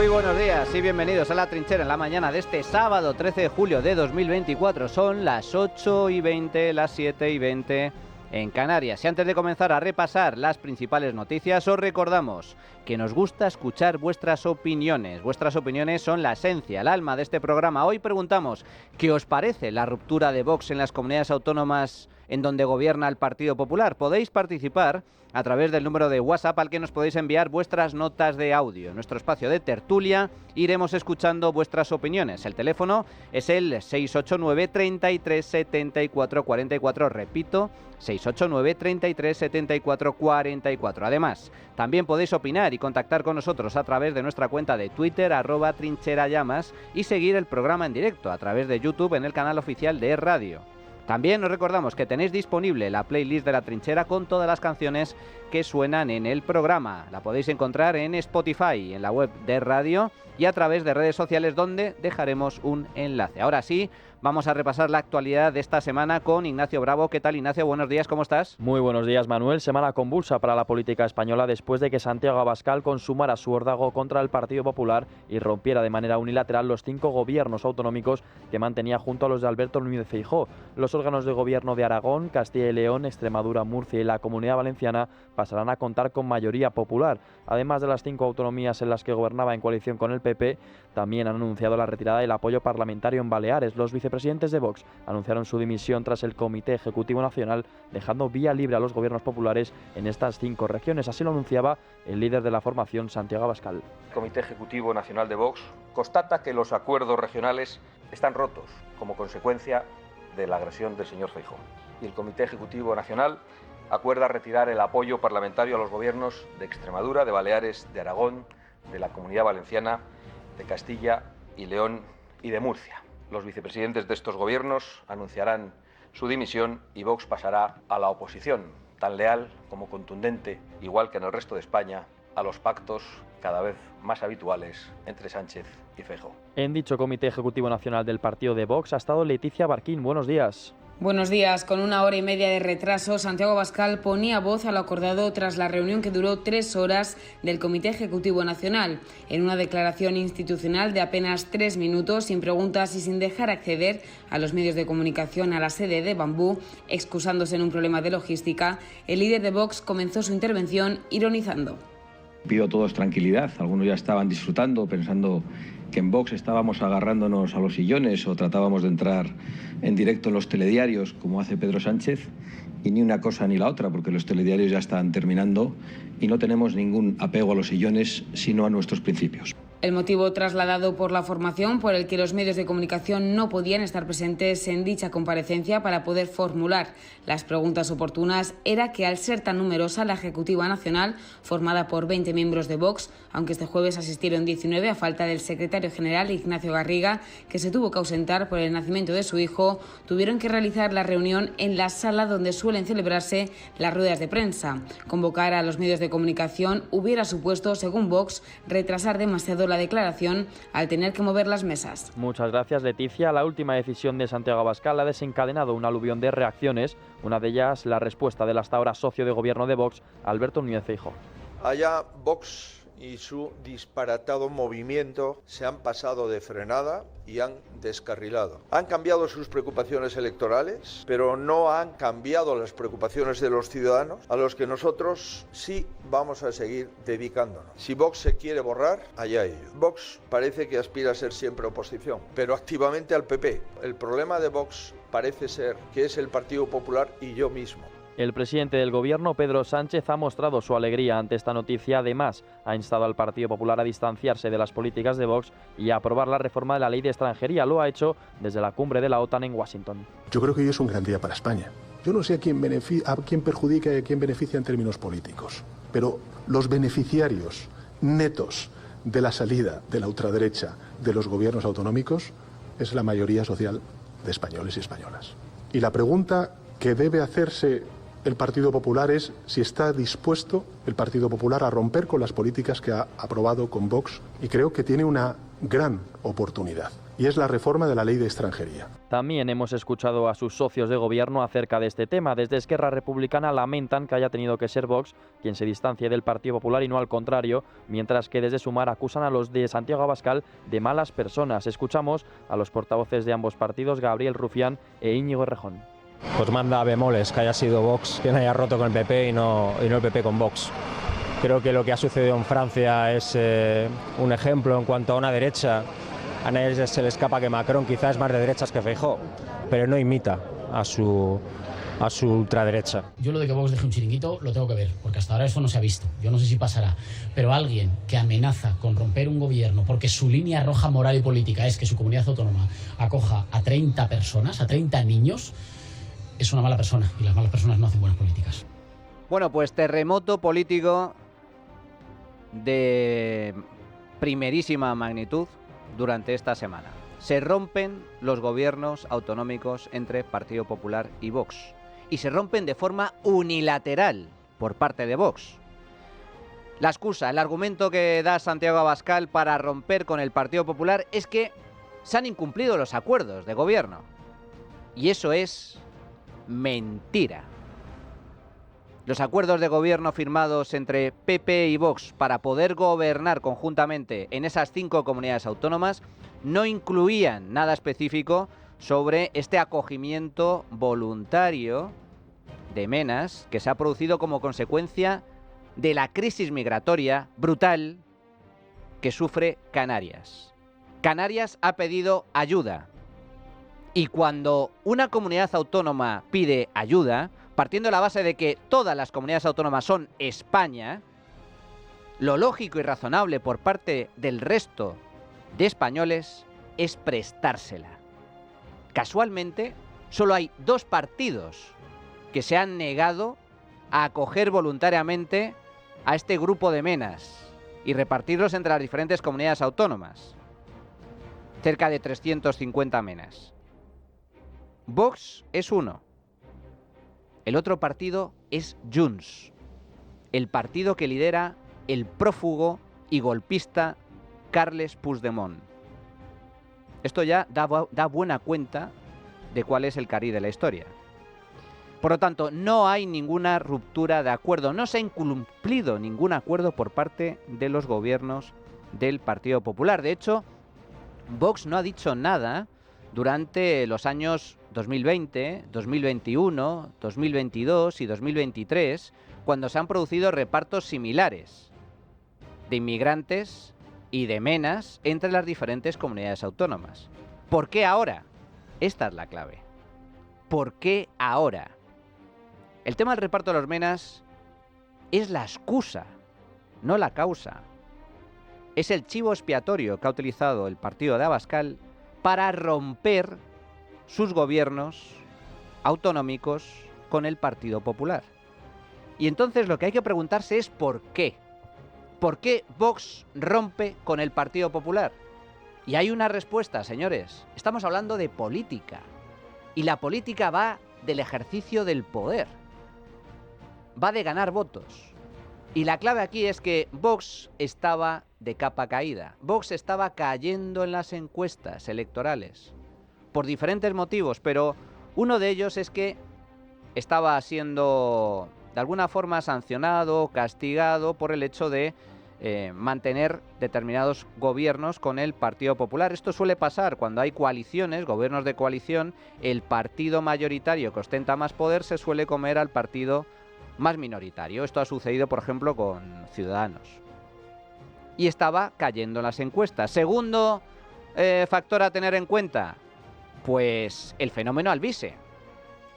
Muy buenos días y bienvenidos a La Trinchera en la mañana de este sábado 13 de julio de 2024. Son las 8:20, las 7:20 en Canarias. Y antes de comenzar a repasar las principales noticias, os recordamos que nos gusta escuchar vuestras opiniones. Vuestras opiniones son la esencia, el alma de este programa. Hoy preguntamos, ¿qué os parece la ruptura de Vox en las comunidades autónomas en donde gobierna el Partido Popular? Podéis participar a través del número de WhatsApp al que nos podéis enviar vuestras notas de audio. En nuestro espacio de tertulia iremos escuchando vuestras opiniones. El teléfono es el 689 33 74 44. Repito, 689 33 74 44. Además, también podéis opinar y contactar con nosotros a través de nuestra cuenta de Twitter, @trincherallamas, y seguir el programa en directo a través de YouTube en el canal oficial de Radio. También os recordamos que tenéis disponible la playlist de La Trinchera con todas las canciones que suenan en el programa. La podéis encontrar en Spotify, en la web de Radio y a través de redes sociales, donde dejaremos un enlace. Ahora sí, vamos a repasar la actualidad de esta semana con Ignacio Bravo. ¿Qué tal, Ignacio? Buenos días, ¿cómo estás? Muy buenos días, Manuel. Semana convulsa para la política española después de que Santiago Abascal consumara su órdago contra el Partido Popular y rompiera de manera unilateral los 5 gobiernos autonómicos que mantenía junto a los de Alberto Núñez Feijóo. Los órganos de gobierno de Aragón, Castilla y León, Extremadura, Murcia y la Comunidad Valenciana pasarán a contar con mayoría popular. Además de las 5 autonomías en las que gobernaba en coalición con el PP, también han anunciado la retirada del apoyo parlamentario en Baleares. Los vicepresidentes de Vox anunciaron su dimisión tras el Comité Ejecutivo Nacional, dejando vía libre a los gobiernos populares en estas 5 regiones. Así lo anunciaba el líder de la formación, Santiago Abascal. El Comité Ejecutivo Nacional de Vox constata que los acuerdos regionales están rotos como consecuencia de la agresión del señor Feijóo. Y el Comité Ejecutivo Nacional acuerda retirar el apoyo parlamentario a los gobiernos de Extremadura, de Baleares, de Aragón, de la Comunidad Valenciana, de Castilla y León y de Murcia. Los vicepresidentes de estos gobiernos anunciarán su dimisión y Vox pasará a la oposición, tan leal como contundente, igual que en el resto de España, a los pactos cada vez más habituales entre Sánchez y Feijóo. En dicho Comité Ejecutivo Nacional del partido de Vox ha estado Leticia Barquín. Buenos días. Buenos días. Con 1 hora y media de retraso, Santiago Abascal ponía voz a lo acordado tras la reunión que duró 3 horas del Comité Ejecutivo Nacional. En una declaración institucional de apenas 3 minutos, sin preguntas y sin dejar acceder a los medios de comunicación a la sede de Bambú, excusándose en un problema de logística, el líder de Vox comenzó su intervención ironizando. Pido a todos tranquilidad. Algunos ya estaban disfrutando, pensando que en Vox estábamos agarrándonos a los sillones o tratábamos de entrar en directo en los telediarios, como hace Pedro Sánchez, y ni una cosa ni la otra, porque los telediarios ya están terminando y no tenemos ningún apego a los sillones, sino a nuestros principios. El motivo trasladado por la formación por el que los medios de comunicación no podían estar presentes en dicha comparecencia para poder formular las preguntas oportunas era que, al ser tan numerosa la Ejecutiva Nacional, formada por 20 miembros de Vox, aunque este jueves asistieron 19 a falta del secretario general Ignacio Garriga, que se tuvo que ausentar por el nacimiento de su hijo, tuvieron que realizar la reunión en la sala donde suelen celebrarse las ruedas de prensa. Convocar a los medios de comunicación hubiera supuesto, según Vox, retrasar demasiado la declaración al tener que mover las mesas. Muchas gracias, Leticia. La última decisión de Santiago Abascal ha desencadenado un aluvión de reacciones, una de ellas la respuesta del hasta ahora socio de gobierno de Vox, Alberto Núñez Feijóo. Allá Vox y su disparatado movimiento se han pasado de frenada y han descarrilado. Han cambiado sus preocupaciones electorales, pero no han cambiado las preocupaciones de los ciudadanos, a los que nosotros sí vamos a seguir dedicándonos. Si Vox se quiere borrar, allá ellos. Vox parece que aspira a ser siempre oposición, pero activamente al PP. El problema de Vox parece ser que es el Partido Popular y yo mismo. El presidente del Gobierno, Pedro Sánchez, ha mostrado su alegría ante esta noticia. Además, ha instado al Partido Popular a distanciarse de las políticas de Vox y a aprobar la reforma de la Ley de Extranjería. Lo ha hecho desde la cumbre de la OTAN en Washington. Yo creo que hoy es un gran día para España. Yo no sé a quién perjudica y a quién beneficia en términos políticos, pero los beneficiarios netos de la salida de la ultraderecha de los gobiernos autonómicos es la mayoría social de españoles y españolas. Y la pregunta que debe hacerse el Partido Popular es si está dispuesto el Partido Popular a romper con las políticas que ha aprobado con Vox, y creo que tiene una gran oportunidad. y es la reforma de la ley de extranjería. También hemos escuchado a sus socios de gobierno acerca de este tema. Desde Esquerra Republicana lamentan que haya tenido que ser Vox quien se distancie del Partido Popular y no al contrario, mientras que desde Sumar acusan a los de Santiago Abascal de malas personas. Escuchamos a los portavoces de ambos partidos, Gabriel Rufián e Íñigo Errejón. Pues manda a bemoles que haya sido Vox quien haya roto con el PP y no el PP con Vox. Creo que lo que ha sucedido en Francia es un ejemplo en cuanto a una derecha. A nadie se le escapa que Macron quizás es más de derechas que Feijóo, pero no imita a su ultraderecha. Yo lo de que Vox deje un chiringuito lo tengo que ver, porque hasta ahora eso no se ha visto. Yo no sé si pasará, pero alguien que amenaza con romper un gobierno porque su línea roja moral y política es que su comunidad autónoma acoja a 30 personas, a 30 niños, es una mala persona, y las malas personas no hacen buenas políticas. Bueno, pues terremoto político de primerísima magnitud durante esta semana. Se rompen los gobiernos autonómicos entre Partido Popular y Vox. Y se rompen de forma unilateral por parte de Vox. La excusa, el argumento que da Santiago Abascal para romper con el Partido Popular es que se han incumplido los acuerdos de gobierno. Y eso es mentira. Los acuerdos de gobierno firmados entre PP y Vox para poder gobernar conjuntamente en esas 5 comunidades autónomas no incluían nada específico sobre este acogimiento voluntario de menas que se ha producido como consecuencia de la crisis migratoria brutal que sufre Canarias. Canarias ha pedido ayuda. Y cuando una comunidad autónoma pide ayuda, partiendo de la base de que todas las comunidades autónomas son España, lo lógico y razonable por parte del resto de españoles es prestársela. Casualmente, solo hay 2 partidos que se han negado a acoger voluntariamente a este grupo de menas y repartirlos entre las diferentes comunidades autónomas. Cerca de 350 menas. Vox es uno. El otro partido es Junts, el partido que lidera el prófugo y golpista Carles Puigdemont. Esto ya da buena cuenta de cuál es el cariz de la historia. Por lo tanto, no hay ninguna ruptura de acuerdo, no se ha incumplido ningún acuerdo por parte de los gobiernos del Partido Popular. De hecho, Vox no ha dicho nada durante los años 2020, 2021, 2022 y 2023, cuando se han producido repartos similares de inmigrantes y de menas entre las diferentes comunidades autónomas. ¿Por qué ahora? Esta es la clave. ¿Por qué ahora? El tema del reparto de los menas es la excusa, no la causa. Es el chivo expiatorio que ha utilizado el partido de Abascal para romper sus gobiernos autonómicos con el Partido Popular. Y entonces lo que hay que preguntarse es ¿por qué? ¿Por qué Vox rompe con el Partido Popular? Y hay una respuesta, señores. Estamos hablando de política. Y la política va del ejercicio del poder. Va de ganar votos. Y la clave aquí es que Vox estaba de capa caída. Vox estaba cayendo en las encuestas electorales. Por diferentes motivos, pero uno de ellos es que estaba siendo de alguna forma sancionado, castigado por el hecho de mantener determinados gobiernos con el Partido Popular. Esto suele pasar cuando hay coaliciones, gobiernos de coalición, el partido mayoritario que ostenta más poder se suele comer al partido más minoritario. Esto ha sucedido, por ejemplo, con Ciudadanos. Y estaba cayendo en las encuestas. Segundo factor a tener en cuenta, pues el fenómeno Alvise.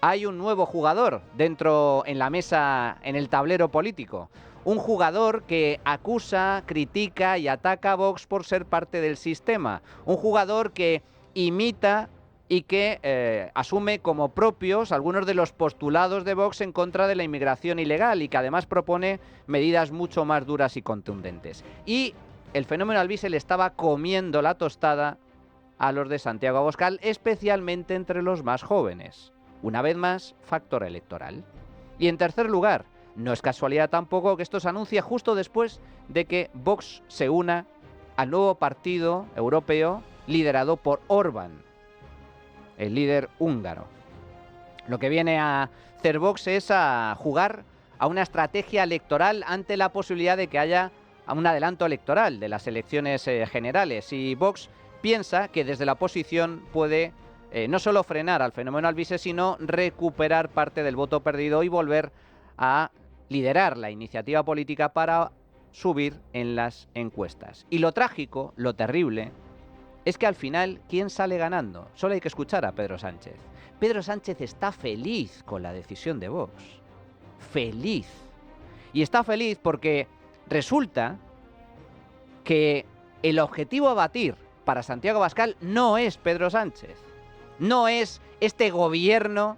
Hay un nuevo jugador dentro en la mesa, en el tablero político. Un jugador que acusa, critica y ataca a Vox por ser parte del sistema. Un jugador que imita y que asume como propios algunos de los postulados de Vox en contra de la inmigración ilegal y que además propone medidas mucho más duras y contundentes. Y el fenómeno Alvise le estaba comiendo la tostada a los de Santiago Abascal, especialmente entre los más jóvenes. Una vez más, factor electoral. Y en tercer lugar, no es casualidad tampoco que esto se anuncia justo después de que Vox se una al nuevo partido europeo liderado por Orbán, el líder húngaro. Lo que viene a hacer Vox es a jugar a una estrategia electoral ante la posibilidad de que haya un adelanto electoral de las elecciones generales. Y Vox piensa que desde la oposición puede no solo frenar al fenómeno Alvise, sino recuperar parte del voto perdido y volver a liderar la iniciativa política para subir en las encuestas. Y lo trágico, lo terrible, es que al final, ¿quién sale ganando? Solo hay que escuchar a Pedro Sánchez. Pedro Sánchez está feliz con la decisión de Vox. Feliz. Y está feliz porque resulta que el objetivo a batir para Santiago Abascal no es Pedro Sánchez. No es este gobierno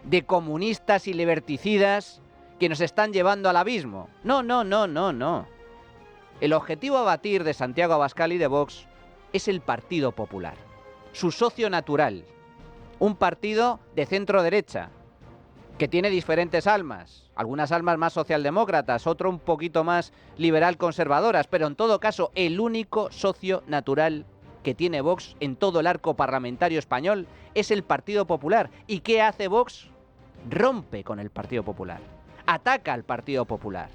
de comunistas y liberticidas que nos están llevando al abismo. No. El objetivo a batir de Santiago Abascal y de Vox es el Partido Popular, su socio natural, un partido de centro-derecha, que tiene diferentes almas, algunas almas más socialdemócratas, otro un poquito más liberal-conservadoras, pero en todo caso el único socio natural que tiene Vox en todo el arco parlamentario español es el Partido Popular. ¿Y qué hace Vox? Rompe con el Partido Popular, ataca al Partido Popular,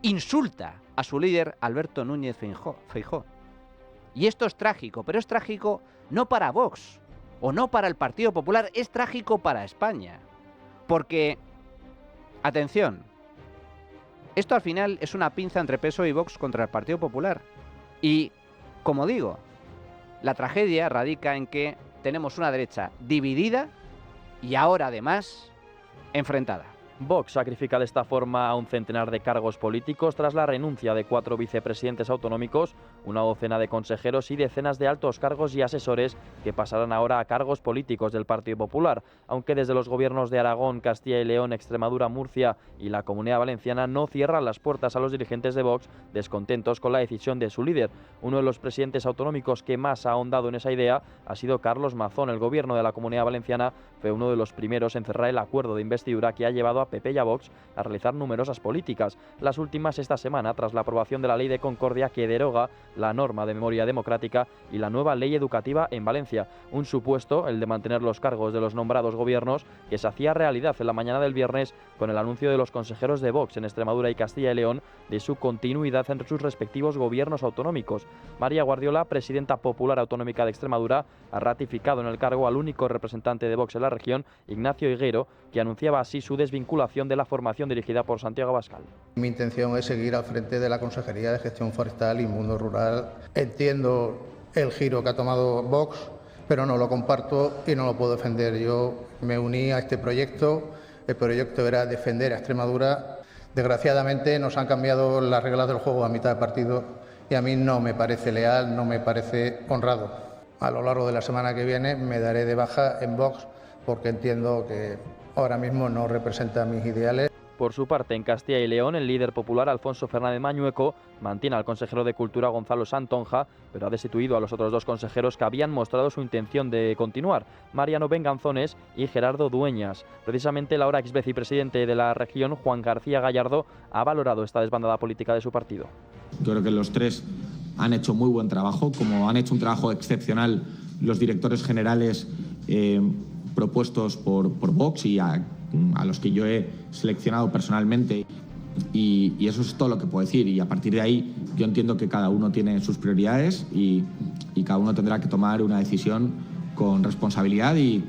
insulta a su líder Alberto Núñez Feijóo. Y esto es trágico, pero es trágico no para Vox o no para el Partido Popular, es trágico para España. Porque, atención, esto al final es una pinza entre PSOE y Vox contra el Partido Popular. Y, como digo, la tragedia radica en que tenemos una derecha dividida y ahora además enfrentada. Vox sacrifica de esta forma a un centenar de cargos políticos tras la renuncia de 4 vicepresidentes autonómicos, una docena de consejeros y decenas de altos cargos y asesores que pasarán ahora a cargos políticos del Partido Popular, aunque desde los gobiernos de Aragón, Castilla y León, Extremadura, Murcia y la Comunidad Valenciana no cierran las puertas a los dirigentes de Vox descontentos con la decisión de su líder. Uno de los presidentes autonómicos que más ha ahondado en esa idea ha sido Carlos Mazón. El gobierno de la Comunidad Valenciana fue uno de los primeros en cerrar el acuerdo de investidura que ha llevado a PP y a Vox a realizar numerosas políticas, las últimas esta semana tras la aprobación de la Ley de Concordia que deroga la norma de memoria democrática y la nueva ley educativa en Valencia, un supuesto, el de mantener los cargos de los nombrados gobiernos, que se hacía realidad en la mañana del viernes con el anuncio de los consejeros de Vox en Extremadura y Castilla y León de su continuidad entre sus respectivos gobiernos autonómicos. María Guardiola, presidenta popular autonómica de Extremadura, ha ratificado en el cargo al único representante de Vox en la región, Ignacio Higuero, que anunciaba así su desvinculación de la formación dirigida por Santiago Abascal. Mi intención es seguir al frente de la Consejería de Gestión Forestal y Mundo Rural. Entiendo el giro que ha tomado Vox, pero no lo comparto y no lo puedo defender. Yo me uní a este proyecto, el proyecto era defender a Extremadura. Desgraciadamente nos han cambiado las reglas del juego a mitad de partido y a mí no me parece leal, no me parece honrado. A lo largo de la semana que viene me daré de baja en Vox porque entiendo que ahora mismo no representa mis ideales. Por su parte, en Castilla y León, el líder popular Alfonso Fernández Mañueco mantiene al consejero de Cultura Gonzalo Santonja, pero ha destituido a los otros dos consejeros que habían mostrado su intención de continuar, Mariano Venganzones y Gerardo Dueñas. Precisamente el ahora exvicepresidente de la región, Juan García Gallardo, ha valorado esta desbandada política de su partido. Yo creo que los tres han hecho muy buen trabajo, como han hecho un trabajo excepcional los directores generales propuestos por Vox y a los que yo he seleccionado personalmente, y eso es todo lo que puedo decir, y a partir de ahí yo entiendo que cada uno tiene sus prioridades y cada uno tendrá que tomar una decisión con responsabilidad y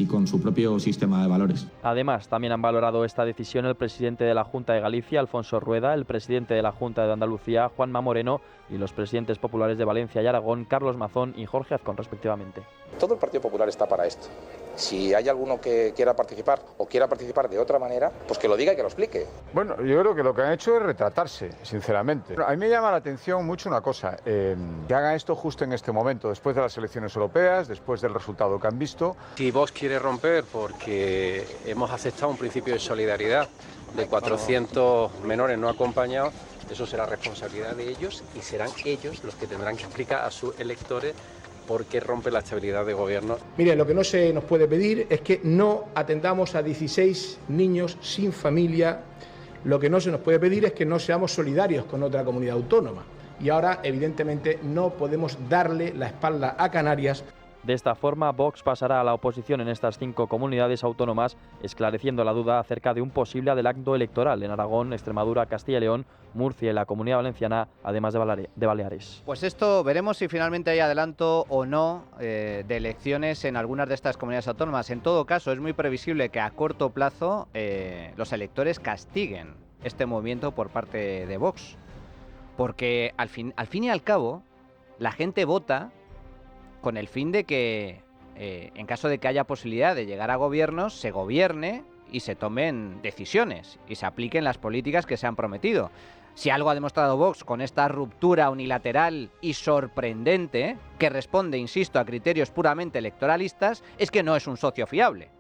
con su propio sistema de valores. Además, también han valorado esta decisión el presidente de la Junta de Galicia, Alfonso Rueda, el presidente de la Junta de Andalucía, Juanma Moreno, y los presidentes populares de Valencia y Aragón, Carlos Mazón y Jorge Azcón, respectivamente. Todo el Partido Popular está para esto. Si hay alguno que quiera participar o quiera participar de otra manera, pues que lo diga y que lo explique. Bueno, yo creo que lo que han hecho es retratarse, sinceramente. A mí me llama la atención mucho una cosa, que hagan esto justo en este momento, después de las elecciones europeas, después del resultado que han visto. Si Vox quiere romper porque hemos aceptado un principio de solidaridad de 400 menores no acompañados, eso será responsabilidad de ellos y serán ellos los que tendrán que explicar a sus electores por qué rompe la estabilidad de gobierno. Mire, lo que no se nos puede pedir es que no atendamos a 16 niños sin familia. Lo que no se nos puede pedir es que no seamos solidarios con otra comunidad autónoma. y ahora evidentemente no podemos darle la espalda a Canarias. De esta forma, Vox pasará a la oposición en estas 5 comunidades autónomas, esclareciendo la duda acerca de un posible adelanto electoral en Aragón, Extremadura, Castilla y León, Murcia y la Comunidad Valenciana, además de Baleares. Pues esto veremos si finalmente hay adelanto o no de elecciones en algunas de estas comunidades autónomas. En todo caso, es muy previsible que a corto plazo los electores castiguen este movimiento por parte de Vox. Porque al fin y al cabo, la gente vota con el fin de que, en caso de que haya posibilidad de llegar a gobiernos, se gobierne y se tomen decisiones y se apliquen las políticas que se han prometido. Si algo ha demostrado Vox con esta ruptura unilateral y sorprendente, que responde, insisto, a criterios puramente electoralistas, es que no es un socio fiable.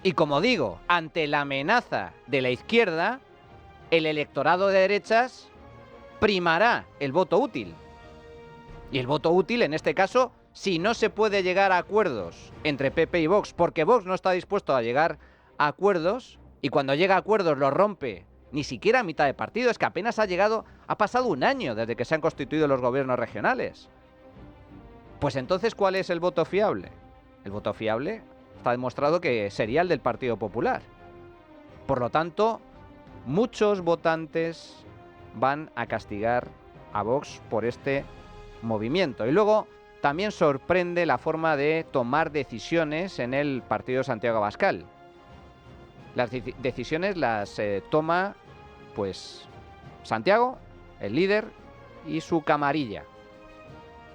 Y como digo, ante la amenaza de la izquierda, el electorado de derechas primará el voto útil. Y el voto útil, en este caso, si no se puede llegar a acuerdos entre PP y Vox, porque Vox no está dispuesto a llegar a acuerdos, y cuando llega a acuerdos los rompe ni siquiera a mitad de partido, es que apenas ha pasado un año desde que se han constituido los gobiernos regionales. Pues entonces, ¿cuál es el voto fiable? El voto fiable está demostrado que sería el del Partido Popular. Por lo tanto, muchos votantes van a castigar a Vox por este movimiento. Y luego también sorprende la forma de tomar decisiones en el partido de Santiago Abascal. Las decisiones las toma, pues, Santiago, el líder, y su camarilla.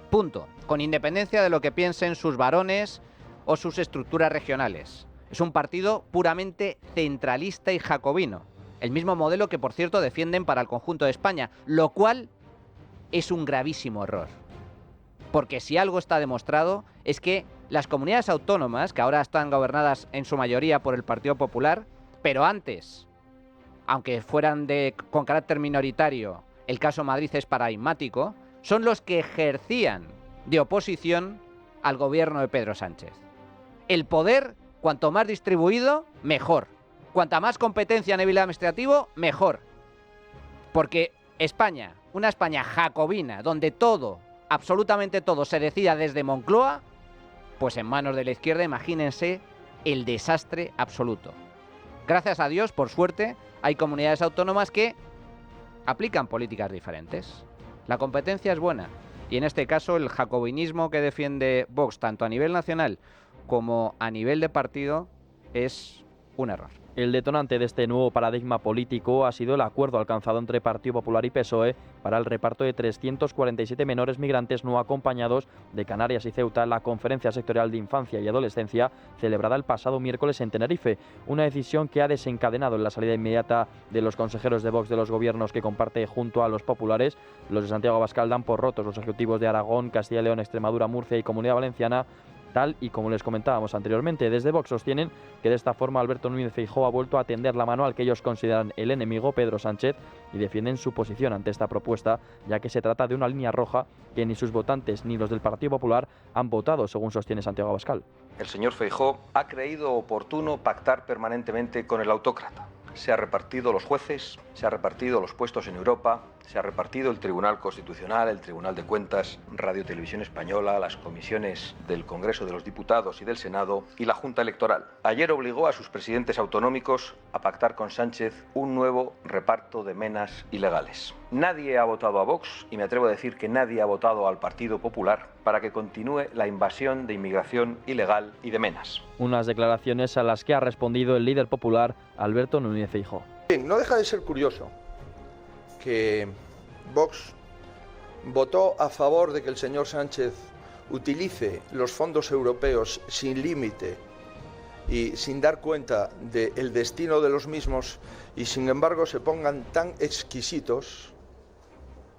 Punto. Con independencia de lo que piensen sus varones o sus estructuras regionales. Es un partido puramente centralista y jacobino. El mismo modelo que, por cierto, defienden para el conjunto de España, lo cual es un gravísimo error. Porque si algo está demostrado es que las comunidades autónomas, que ahora están gobernadas en su mayoría por el Partido Popular, pero antes, aunque fueran con carácter minoritario, el caso Madrid es paradigmático, son los que ejercían de oposición al gobierno de Pedro Sánchez. El poder, cuanto más distribuido, mejor. Cuanta más competencia a nivel administrativo, mejor. Porque España, una España jacobina, donde todo, absolutamente todo, se decida desde Moncloa, pues en manos de la izquierda, imagínense el desastre absoluto. Gracias a Dios, por suerte, hay comunidades autónomas que aplican políticas diferentes. La competencia es buena. Y en este caso, el jacobinismo que defiende Vox, tanto a nivel nacional como a nivel de partido, es un error. El detonante de este nuevo paradigma político ha sido el acuerdo alcanzado entre Partido Popular y PSOE para el reparto de 347 menores migrantes no acompañados de Canarias y Ceuta en la Conferencia Sectorial de Infancia y Adolescencia celebrada el pasado miércoles en Tenerife. Una decisión que ha desencadenado en la salida inmediata de los consejeros de Vox de los gobiernos que comparte junto a los populares. Los de Santiago Abascal dan por rotos los ejecutivos de Aragón, Castilla y León, Extremadura, Murcia y Comunidad Valenciana. Tal y como les comentábamos anteriormente, desde Vox sostienen que de esta forma Alberto Núñez Feijóo ha vuelto a tender la mano al que ellos consideran el enemigo, Pedro Sánchez, y defienden su posición ante esta propuesta, ya que se trata de una línea roja que ni sus votantes ni los del Partido Popular han votado, según sostiene Santiago Abascal. El señor Feijóo ha creído oportuno pactar permanentemente con el autócrata. Se ha repartido los jueces, se ha repartido los puestos en Europa, se ha repartido el Tribunal Constitucional, el Tribunal de Cuentas, Radio Televisión Española, las comisiones del Congreso de los Diputados y del Senado y la Junta Electoral. Ayer obligó a sus presidentes autonómicos a pactar con Sánchez un nuevo reparto de menas ilegales. Nadie ha votado a Vox, y me atrevo a decir que nadie ha votado al Partido Popular, para que continúe la invasión de inmigración ilegal y de menas. Unas declaraciones a las que ha respondido el líder popular, Alberto Núñez Feijóo. No deja de ser curioso que Vox votó a favor de que el señor Sánchez utilice los fondos europeos sin límite y sin dar cuenta del destino de los mismos, y sin embargo se pongan tan exquisitos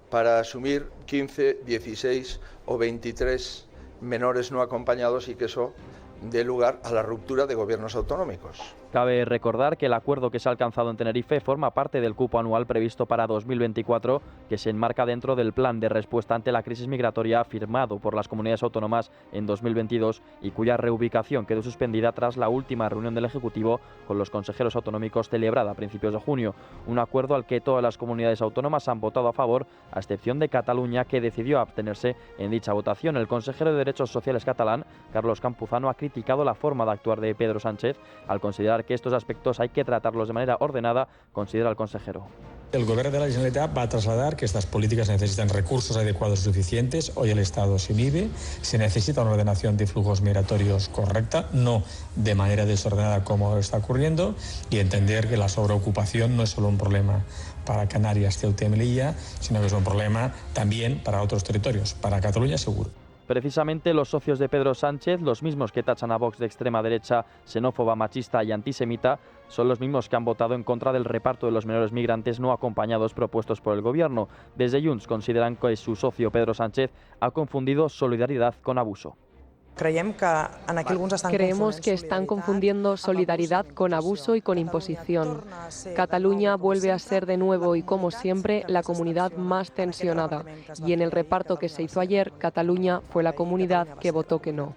para asumir 15, 16 o 23 menores no acompañados, y que eso dé lugar a la ruptura de gobiernos autonómicos. Cabe recordar que el acuerdo que se ha alcanzado en Tenerife forma parte del cupo anual previsto para 2024, que se enmarca dentro del plan de respuesta ante la crisis migratoria firmado por las comunidades autónomas en 2022 y cuya reubicación quedó suspendida tras la última reunión del Ejecutivo con los consejeros autonómicos celebrada a principios de junio. Un acuerdo al que todas las comunidades autónomas han votado a favor, a excepción de Cataluña, que decidió abstenerse en dicha votación. El consejero de Derechos Sociales catalán, Carlos Campuzano, ha criticado la forma de actuar de Pedro Sánchez al considerar que estos aspectos hay que tratarlos de manera ordenada, considera el consejero. El Gobierno de la Generalitat va a trasladar que estas políticas necesitan recursos adecuados y suficientes. Hoy el Estado se inhibe, se necesita una ordenación de flujos migratorios correcta, no de manera desordenada como está ocurriendo, y entender que la sobreocupación no es solo un problema para Canarias, Ceuta y Melilla, sino que es un problema también para otros territorios, para Cataluña seguro. Precisamente los socios de Pedro Sánchez, los mismos que tachan a Vox de extrema derecha, xenófoba, machista y antisemita, son los mismos que han votado en contra del reparto de los menores migrantes no acompañados propuestos por el Gobierno. Desde Junts consideran que su socio Pedro Sánchez ha confundido solidaridad con abuso. Creemos que están confundiendo solidaridad con abuso y con imposición. Cataluña vuelve a ser de nuevo y como siempre la comunidad más tensionada. Y en el reparto que se hizo ayer, Cataluña fue la comunidad que votó que no.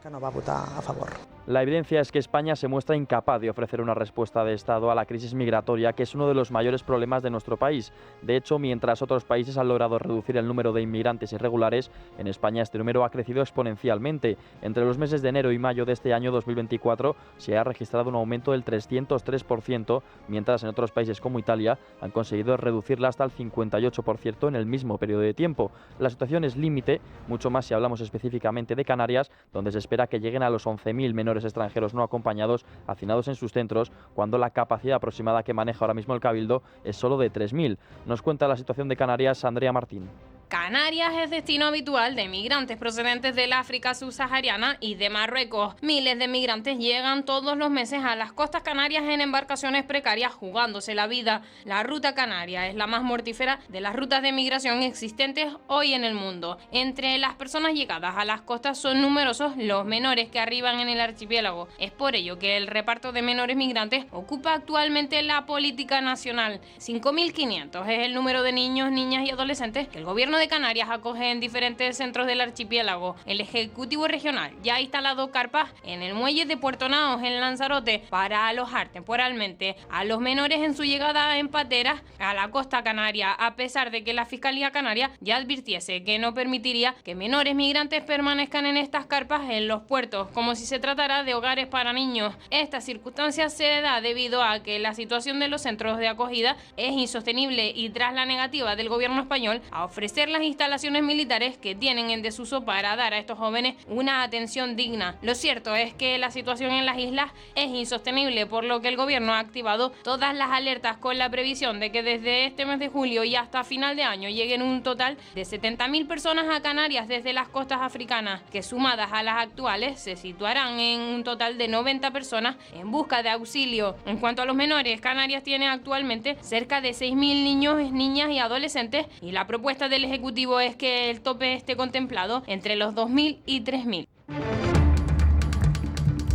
La evidencia es que España se muestra incapaz de ofrecer una respuesta de Estado a la crisis migratoria, que es uno de los mayores problemas de nuestro país. De hecho, mientras otros países han logrado reducir el número de inmigrantes irregulares, en España este número ha crecido exponencialmente. Entre los meses de enero y mayo de este año 2024 se ha registrado un aumento del 303%, mientras en otros países como Italia han conseguido reducirla hasta el 58% en el mismo periodo de tiempo. La situación es límite, mucho más si hablamos específicamente de Canarias, donde se espera que lleguen a los 11.000 menores extranjeros no acompañados hacinados en sus centros, cuando la capacidad aproximada que maneja ahora mismo el Cabildo es solo de 3.000. Nos cuenta la situación de Canarias Andrea Martín. Canarias es destino habitual de migrantes procedentes del África subsahariana y de Marruecos. Miles de migrantes llegan todos los meses a las costas canarias en embarcaciones precarias jugándose la vida. La ruta canaria es la más mortífera de las rutas de migración existentes hoy en el mundo. Entre las personas llegadas a las costas son numerosos los menores que arriban en el archipiélago. Es por ello que el reparto de menores migrantes ocupa actualmente la política nacional. 5.500 es el número de niños, niñas y adolescentes que el gobierno de Canarias acoge en diferentes centros del archipiélago. El Ejecutivo Regional ya ha instalado carpas en el muelle de Puerto Naos, en Lanzarote, para alojar temporalmente a los menores en su llegada en pateras a la costa canaria, a pesar de que la Fiscalía Canaria ya advirtiese que no permitiría que menores migrantes permanezcan en estas carpas en los puertos, como si se tratara de hogares para niños. Esta circunstancia se da debido a que la situación de los centros de acogida es insostenible y tras la negativa del gobierno español a ofrecer las instalaciones militares que tienen en desuso para dar a estos jóvenes una atención digna. Lo cierto es que la situación en las islas es insostenible, por lo que el gobierno ha activado todas las alertas con la previsión de que desde este mes de julio y hasta final de año lleguen un total de 70.000 personas a Canarias desde las costas africanas, que sumadas a las actuales se situarán en un total de 90 personas en busca de auxilio. En cuanto a los menores, Canarias tiene actualmente cerca de 6.000 niños, niñas y adolescentes, y la propuesta del Ejecutivo es que el tope esté contemplado entre los 2.000 y 3.000.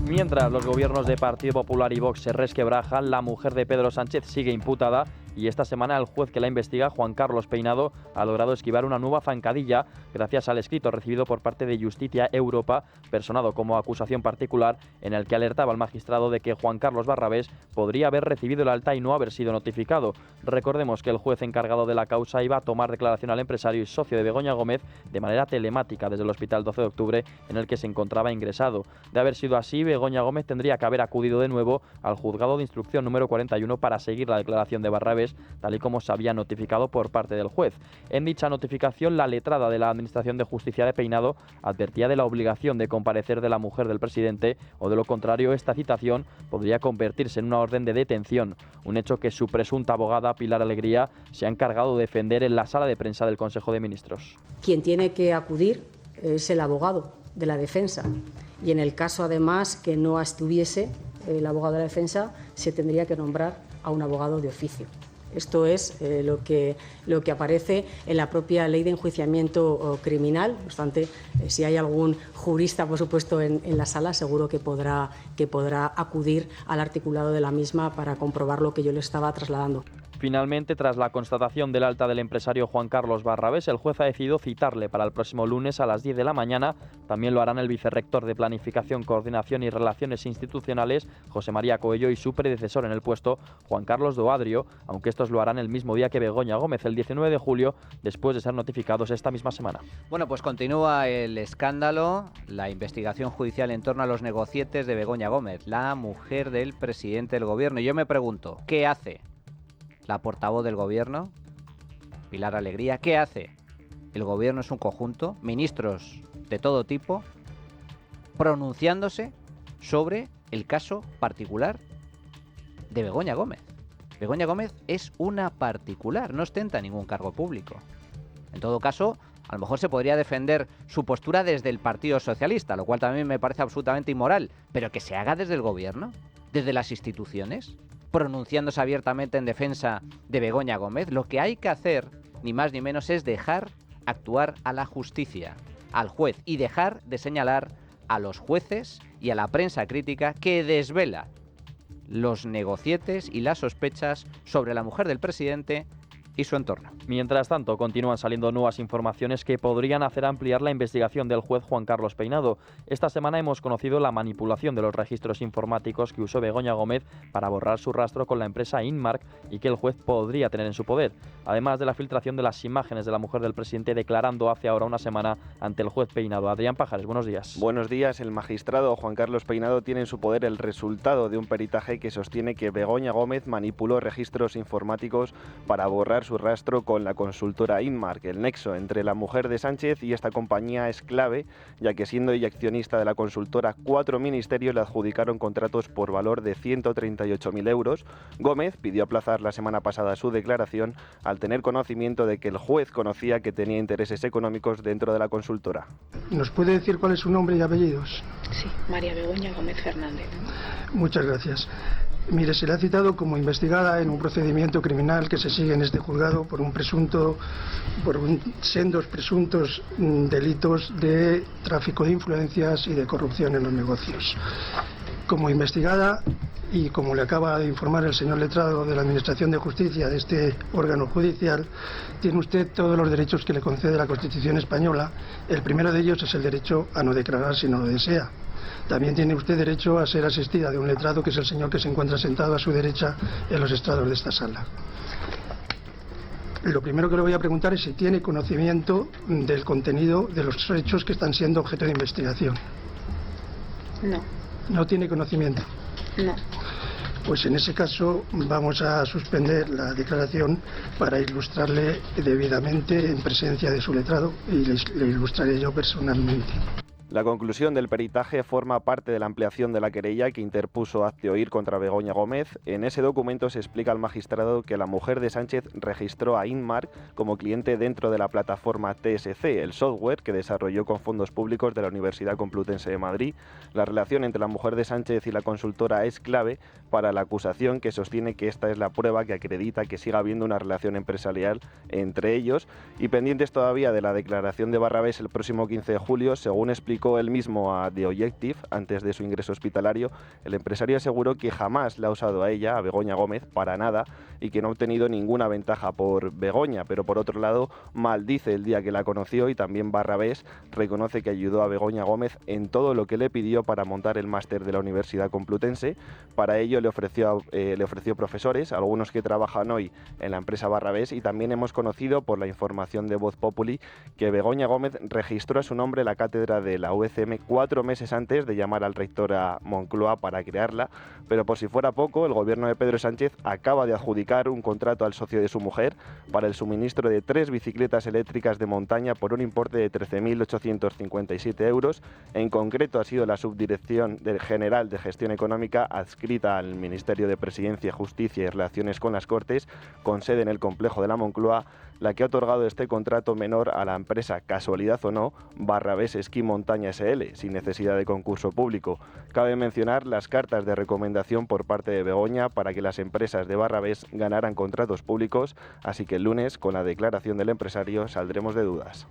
Mientras los gobiernos de Partido Popular y Vox se resquebrajan, la mujer de Pedro Sánchez sigue imputada y esta semana el juez que la investiga, Juan Carlos Peinado, ha logrado esquivar una nueva zancadilla gracias al escrito recibido por parte de Justicia Europa, personado como acusación particular, en el que alertaba al magistrado de que Juan Carlos Barrabés podría haber recibido el alta y no haber sido notificado. Recordemos que el juez encargado de la causa iba a tomar declaración al empresario y socio de Begoña Gómez de manera telemática desde el Hospital 12 de Octubre en el que se encontraba ingresado. De haber sido así, Begoña Gómez tendría que haber acudido de nuevo al juzgado de instrucción número 41 para seguir la declaración de Barrabés, tal y como se había notificado por parte del juez. En dicha notificación, la letrada de la Administración de Justicia de Peinado advertía de la obligación de comparecer de la mujer del presidente, o de lo contrario, esta citación podría convertirse en una orden de detención, un hecho que su presunta abogada Pilar Alegría se ha encargado de defender en la sala de prensa del Consejo de Ministros. Quien tiene que acudir es el abogado de la defensa, y en el caso además que no estuviese el abogado de la defensa, se tendría que nombrar a un abogado de oficio. Esto es lo que aparece en la propia ley de enjuiciamiento criminal. No obstante, si hay algún jurista, por supuesto, en la sala, seguro que podrá acudir al articulado de la misma para comprobar lo que yo le estaba trasladando. Finalmente, tras la constatación del alta del empresario Juan Carlos Barrabés, el juez ha decidido citarle para el próximo lunes a las 10 de la mañana. También lo harán el vicerrector de Planificación, Coordinación y Relaciones Institucionales, José María Coello, y su predecesor en el puesto, Juan Carlos Doadrio, aunque estos lo harán el mismo día que Begoña Gómez, el 19 de julio, después de ser notificados esta misma semana. Bueno, pues continúa el escándalo, la investigación judicial en torno a los negocietes de Begoña Gómez, la mujer del presidente del gobierno. Y yo me pregunto, ¿qué hace la portavoz del gobierno, Pilar Alegría? ¿Qué hace? El gobierno es un conjunto, ministros de todo tipo, pronunciándose sobre el caso particular de Begoña Gómez. Begoña Gómez es una particular, no ostenta ningún cargo público. En todo caso, a lo mejor se podría defender su postura desde el Partido Socialista, lo cual también me parece absolutamente inmoral, pero que se haga desde el gobierno, desde las instituciones, pronunciándose abiertamente en defensa de Begoña Gómez. Lo que hay que hacer, ni más ni menos, es dejar actuar a la justicia, al juez, y dejar de señalar a los jueces y a la prensa crítica que desvela los negocietes y las sospechas sobre la mujer del presidente y su entorno. Mientras tanto, continúan saliendo nuevas informaciones que podrían hacer ampliar la investigación del juez Juan Carlos Peinado. Esta semana hemos conocido la manipulación de los registros informáticos que usó Begoña Gómez para borrar su rastro con la empresa Inmark y que el juez podría tener en su poder. Además de la filtración de las imágenes de la mujer del presidente declarando hace ahora una semana ante el juez Peinado. Adrián Pajares, buenos días. Buenos días. El magistrado Juan Carlos Peinado tiene en su poder el resultado de un peritaje que sostiene que Begoña Gómez manipuló registros informáticos para borrar su rastro con la consultora Inmark. El nexo entre la mujer de Sánchez y esta compañía es clave, ya que siendo ella accionista de la consultora, 4 ministerios le adjudicaron contratos por valor de 138.000 euros. Gómez pidió aplazar la semana pasada su declaración al tener conocimiento de que el juez conocía que tenía intereses económicos dentro de la consultora. ¿Nos puede decir cuál es su nombre y apellidos? Sí, María Begoña Gómez Fernández. Muchas gracias. Mire, se le ha citado como investigada en un procedimiento criminal que se sigue en este juzgado por sendos presuntos delitos de tráfico de influencias y de corrupción en los negocios. Como investigada, y como le acaba de informar el señor letrado de la Administración de Justicia de este órgano judicial, tiene usted todos los derechos que le concede la Constitución española. El primero de ellos es el derecho a no declarar si no lo desea. También tiene usted derecho a ser asistida de un letrado, que es el señor que se encuentra sentado a su derecha en los estrados de esta sala. Lo primero que le voy a preguntar es si tiene conocimiento del contenido de los hechos que están siendo objeto de investigación. No. ¿No tiene conocimiento? No. Pues en ese caso vamos a suspender la declaración para ilustrarle debidamente en presencia de su letrado, y le ilustraré yo personalmente. La conclusión del peritaje forma parte de la ampliación de la querella que interpuso Hazte Oír contra Begoña Gómez. En ese documento se explica al magistrado que la mujer de Sánchez registró a Inmark como cliente dentro de la plataforma TSC, el software que desarrolló con fondos públicos de la Universidad Complutense de Madrid. La relación entre la mujer de Sánchez y la consultora es clave para la acusación, que sostiene que esta es la prueba que acredita que siga habiendo una relación empresarial entre ellos. Y pendientes todavía de la declaración de Barrabés el próximo 15 de julio, según explicó él mismo a The Objective antes de su ingreso hospitalario, el empresario aseguró que jamás la ha usado a ella, a Begoña Gómez, para nada, y que no ha obtenido ninguna ventaja por Begoña, pero por otro lado maldice el día que la conoció, y también Barrabés reconoce que ayudó a Begoña Gómez en todo lo que le pidió para montar el máster de la Universidad Complutense. Para ello le ofreció profesores, algunos que trabajan hoy en la empresa Barrabés, y también hemos conocido por la información de Voz Populi que Begoña Gómez registró a su nombre la cátedra de la UCM 4 meses antes de llamar al rector a Moncloa para crearla, pero por si fuera poco, el gobierno de Pedro Sánchez acaba de adjudicar un contrato al socio de su mujer para el suministro de 3 bicicletas eléctricas de montaña por un importe de 13.857 euros. En concreto ha sido la Subdirección General de Gestión Económica, adscrita al Ministerio de Presidencia, Justicia y Relaciones con las Cortes, con sede en el complejo de la Moncloa, la que ha otorgado este contrato menor a la empresa, casualidad o no, Barrabés Esquí Montaña España SL, sin necesidad de concurso público. Cabe mencionar las cartas de recomendación por parte de Begoña para que las empresas de Barrabés ganaran contratos públicos, así que el lunes, con la declaración del empresario, saldremos de dudas.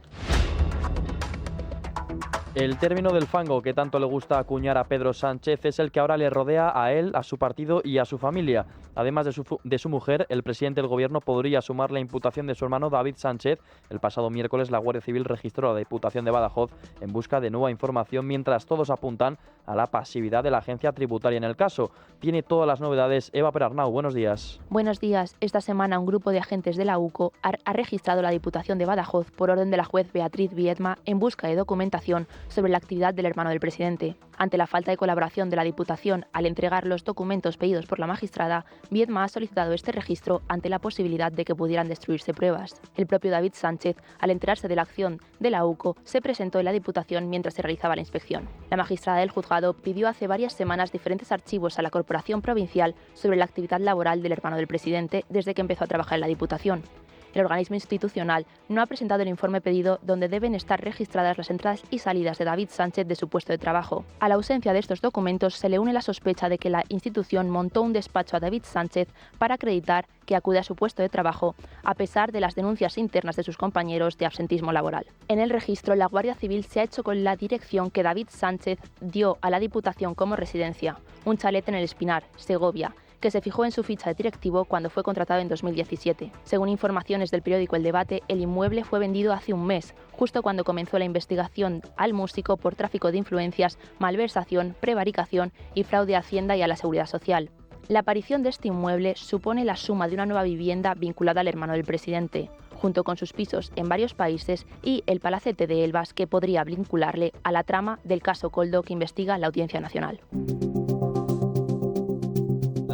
El término del fango que tanto le gusta acuñar a Pedro Sánchez es el que ahora le rodea a él, a su partido y a su familia. Además de su mujer, el presidente del gobierno podría sumar la imputación de su hermano David Sánchez. El pasado miércoles la Guardia Civil registró la Diputación de Badajoz en busca de nueva información, mientras todos apuntan a la pasividad de la agencia tributaria en el caso. Tiene todas las novedades Eva Perarnau, buenos días. Buenos días. Esta semana un grupo de agentes de la UCO ha registrado la Diputación de Badajoz por orden de la juez Beatriz Viedma en busca de documentación sobre la actividad del hermano del presidente. Ante la falta de colaboración de la Diputación al entregar los documentos pedidos por la magistrada, Viedma ha solicitado este registro ante la posibilidad de que pudieran destruirse pruebas. El propio David Sánchez, al enterarse de la acción de la UCO, se presentó en la Diputación mientras se realizaba la inspección. La magistrada del juzgado pidió hace varias semanas diferentes archivos a la Corporación Provincial sobre la actividad laboral del hermano del presidente desde que empezó a trabajar en la Diputación. El organismo institucional no ha presentado el informe pedido donde deben estar registradas las entradas y salidas de David Sánchez de su puesto de trabajo. A la ausencia de estos documentos se le une la sospecha de que la institución montó un despacho a David Sánchez para acreditar que acude a su puesto de trabajo, a pesar de las denuncias internas de sus compañeros de absentismo laboral. En el registro, la Guardia Civil se ha hecho con la dirección que David Sánchez dio a la Diputación como residencia, un chalet en el Espinar, Segovia, que se fijó en su ficha de directivo cuando fue contratado en 2017. Según informaciones del periódico El Debate, el inmueble fue vendido hace un mes, justo cuando comenzó la investigación al músico por tráfico de influencias, malversación, prevaricación y fraude a Hacienda y a la Seguridad Social. La aparición de este inmueble supone la suma de una nueva vivienda vinculada al hermano del presidente, junto con sus pisos en varios países y el palacete de Elvas, que podría vincularle a la trama del caso Koldo que investiga la Audiencia Nacional.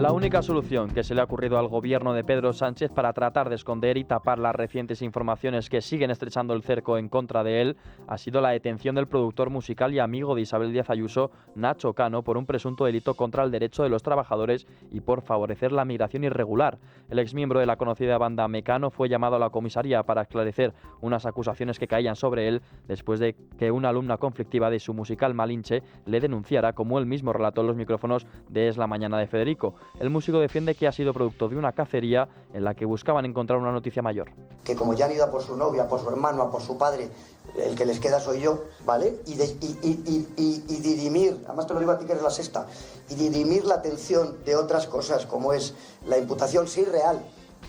La única solución que se le ha ocurrido al gobierno de Pedro Sánchez para tratar de esconder y tapar las recientes informaciones que siguen estrechando el cerco en contra de él ha sido la detención del productor musical y amigo de Isabel Díaz Ayuso, Nacho Cano, por un presunto delito contra el derecho de los trabajadores y por favorecer la migración irregular. El exmiembro de la conocida banda Mecano fue llamado a la comisaría para esclarecer unas acusaciones que caían sobre él después de que una alumna conflictiva de su musical Malinche le denunciara, como él mismo relató en los micrófonos de Es la Mañana de Federico. El músico defiende que ha sido producto de una cacería en la que buscaban encontrar una noticia mayor. Que como ya han ido a por su novia, a por su hermano, a por su padre, el que les queda soy yo, ¿vale? Y dirimir, además te lo digo a ti que eres la sexta, y dirimir la atención de otras cosas, como es la imputación, sí, real,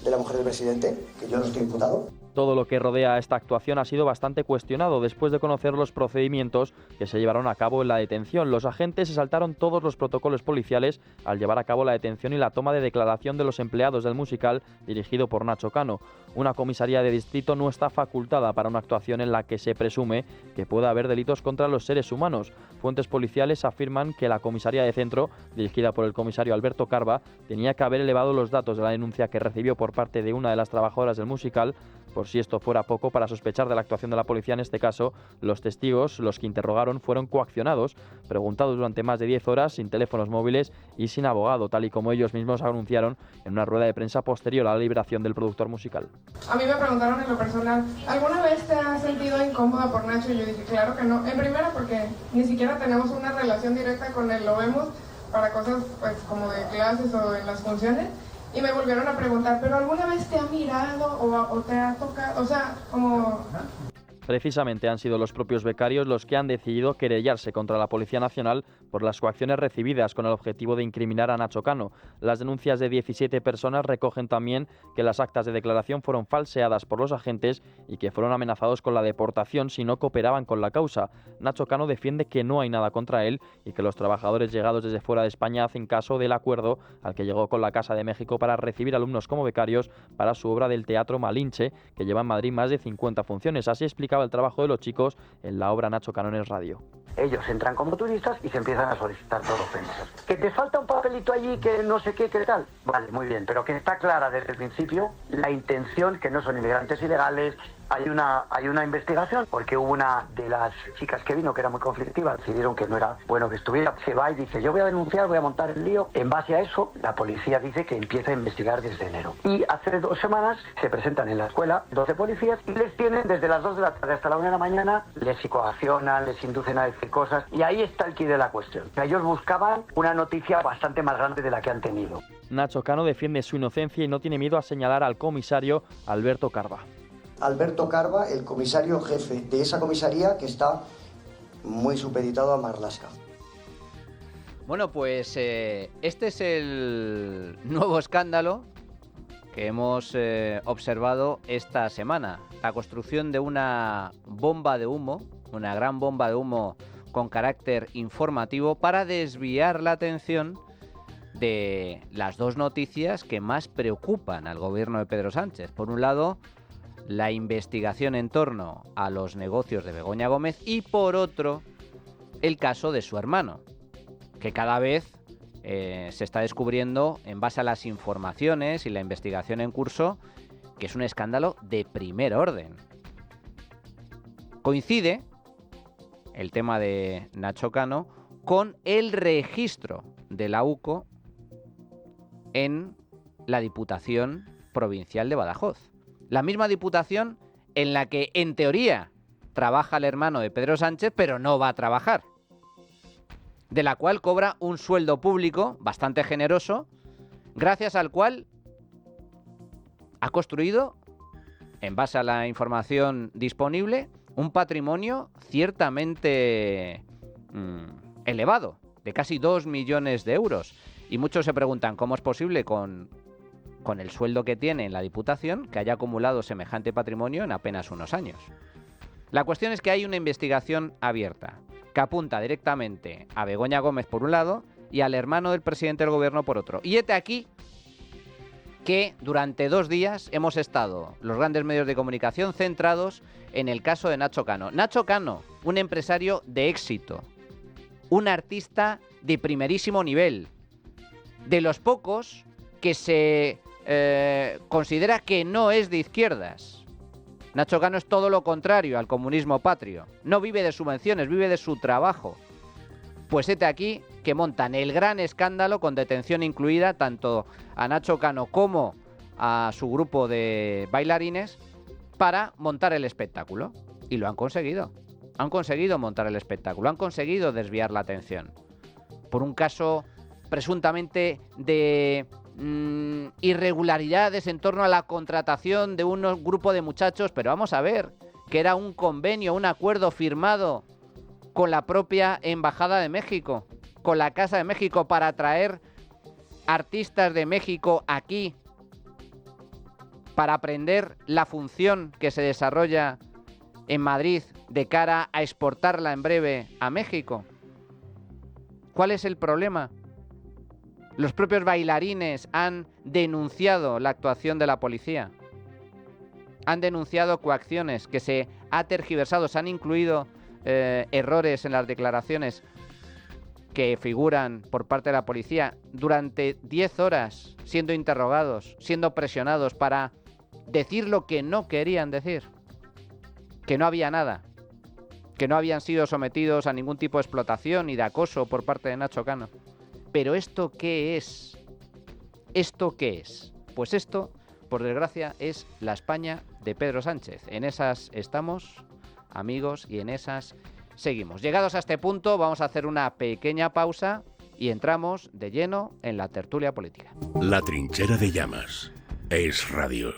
de la mujer del presidente, que yo no estoy imputado. Todo lo que rodea a esta actuación ha sido bastante cuestionado después de conocer los procedimientos que se llevaron a cabo en la detención. Los agentes se saltaron todos los protocolos policiales al llevar a cabo la detención y la toma de declaración de los empleados del musical dirigido por Nacho Cano. Una comisaría de distrito no está facultada para una actuación en la que se presume que pueda haber delitos contra los seres humanos. Fuentes policiales afirman que la comisaría de centro, dirigida por el comisario Alberto Carva, tenía que haber elevado los datos de la denuncia que recibió por parte de una de las trabajadoras del musical. Por si esto fuera poco, para sospechar de la actuación de la policía en este caso, los testigos, los que interrogaron, fueron coaccionados, preguntados durante más de 10 horas, sin teléfonos móviles y sin abogado, tal y como ellos mismos anunciaron en una rueda de prensa posterior a la liberación del productor musical. A mí me preguntaron en lo personal, ¿alguna vez te has sentido incómoda por Nacho? Y yo dije, claro que no. En primera, porque ni siquiera tenemos una relación directa con él, lo vemos para cosas pues como de clases o en las funciones. Y me volvieron a preguntar, ¿pero alguna vez te ha mirado o te ha tocado? O sea, como... Precisamente han sido los propios becarios los que han decidido querellarse contra la Policía Nacional por las coacciones recibidas con el objetivo de incriminar a Nacho Cano. Las denuncias de 17 personas recogen también que las actas de declaración fueron falseadas por los agentes y que fueron amenazados con la deportación si no cooperaban con la causa. Nacho Cano defiende que no hay nada contra él y que los trabajadores llegados desde fuera de España hacen caso del acuerdo al que llegó con la Casa de México para recibir alumnos como becarios para su obra del Teatro Malinche, que lleva en Madrid más de 50 funciones. Así explica el trabajo de los chicos en la obra Nacho Cano en el radio. Ellos entran como turistas y se empiezan a solicitar todo ofensas. ¿Que te falta un papelito allí que no sé qué, qué tal? Vale, muy bien, pero que está clara desde el principio la intención, que no son inmigrantes ilegales. Hay una investigación, porque hubo una de las chicas que vino que era muy conflictiva, decidieron que no era bueno que estuviera, se va y dice, yo voy a denunciar, voy a montar el lío. En base a eso, la policía dice que empieza a investigar desde enero. Y hace 2 semanas se presentan en la escuela 12 policías y les tienen desde las 2 de la tarde hasta la 1 de la mañana, les psicoaccionan, les inducen a decir cosas, y ahí está el quid de la cuestión. Ellos buscaban una noticia bastante más grande de la que han tenido. Nacho Cano defiende su inocencia y no tiene miedo a señalar al comisario Alberto Carba. Alberto Carba, el comisario jefe de esa comisaría que está muy supeditado a Marlaska. Bueno, pues este es el nuevo escándalo que hemos observado esta semana. La construcción de una bomba de humo, una gran bomba de humo con carácter informativo para desviar la atención de las 2 noticias que más preocupan al gobierno de Pedro Sánchez. Por un lado, la investigación en torno a los negocios de Begoña Gómez y, por otro, el caso de su hermano, que cada vez se está descubriendo, en base a las informaciones y la investigación en curso, que es un escándalo de primer orden. Coincide el tema de Nacho Cano con el registro de la UCO en la Diputación Provincial de Badajoz. La misma diputación en la que, en teoría, trabaja el hermano de Pedro Sánchez, pero no va a trabajar. De la cual cobra un sueldo público bastante generoso, gracias al cual ha construido, en base a la información disponible, un patrimonio ciertamente elevado, de casi 2 millones de euros. Y muchos se preguntan cómo es posible con el sueldo que tiene en la Diputación, que haya acumulado semejante patrimonio en apenas unos años. La cuestión es que hay una investigación abierta, que apunta directamente a Begoña Gómez por un lado y al hermano del presidente del gobierno por otro. Y hete aquí que durante 2 días hemos estado, los grandes medios de comunicación, centrados en el caso de Nacho Cano. Nacho Cano, un empresario de éxito, un artista de primerísimo nivel, de los pocos que se considera que no es de izquierdas. Nacho Cano es todo lo contrario al comunismo patrio. No vive de subvenciones, vive de su trabajo. Pues hete aquí que montan el gran escándalo, con detención incluida, tanto a Nacho Cano como a su grupo de bailarines, para montar el espectáculo. Y lo han conseguido. Han conseguido montar el espectáculo, han conseguido desviar la atención. Por un caso presuntamente de irregularidades en torno a la contratación de un grupo de muchachos, pero vamos a ver, que era un convenio, un acuerdo firmado con la propia Embajada de México, con la Casa de México, para traer artistas de México aquí para aprender la función que se desarrolla en Madrid de cara a exportarla en breve a México. ¿Cuál es el problema? Los propios bailarines han denunciado la actuación de la policía. Han denunciado coacciones, que se ha tergiversado, se han incluido errores en las declaraciones que figuran por parte de la policía durante 10 horas siendo interrogados, siendo presionados para decir lo que no querían decir, que no había nada, que no habían sido sometidos a ningún tipo de explotación y de acoso por parte de Nacho Cano. Pero ¿esto qué es? ¿Esto qué es? Pues esto, por desgracia, es la España de Pedro Sánchez. En esas estamos, amigos, y en esas seguimos. Llegados a este punto, vamos a hacer una pequeña pausa y entramos de lleno en la tertulia política. La Trinchera de Llamas. Es Radio.